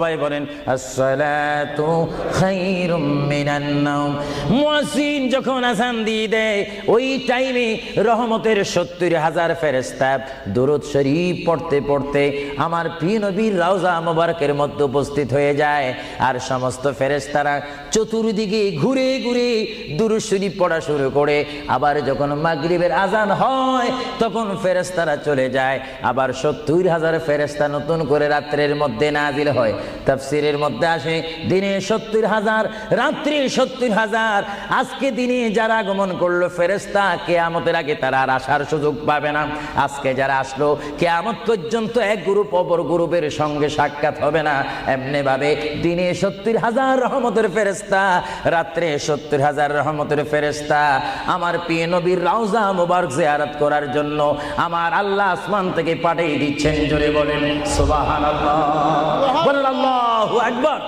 সবাই বলেন আসসালাতু খায়রুম মিনান নাওম। মুয়াজ্জিন যখন আযান দিয়ে দেয় ওই টাইমে রহমতের ৭০,০০০ ফেরেশতা দুরূদ শরীফ পড়তে পড়তে আমার প্রিয় নবীর রওজা মোবারকের মধ্যে উপস্থিত হয়ে যায়। আর সমস্ত ফেরেশতারা চতুর্দিকে ঘুরে ঘুরে দুরূদ শরীফ পড়া শুরু করে। আবার যখন মাগরিবের আযান হয় তখন ফেরেশতারা চলে যায়। আবার ৭০,০০০ ফেরেশতা নতুন করে রাত্রের মধ্যে নাজিল হয়। তাফসীরের মধ্যে আসে দিনে ৭০,০০০, রাত্রে ৭০,০০০। আজকে দিনে যারা আগমন করলো ফেরেশতা কিয়ামতের আগে তারা আর আসার সুযোগ পাবে না। আজকে যারা আসলো কিয়ামত পর্যন্ত এক গ্রুপ অপর গ্রুপের সঙ্গে সাক্ষাৎ হবে না। এমনি ভাবে দিনে ৭০,০০০ রহমতের ফেরেশতা, রাত্রে ৭০,০০০ রহমতের ফেরেশতা আমার প্রিয় নবীর রওজা মুবারক জিয়ারত করার জন্য আমার আল্লাহ আসমান থেকে পাঠিয়ে দিচ্ছেন। জোরে বলেন সুবহানাল্লাহ, বলেন আল্লাহু আকবার।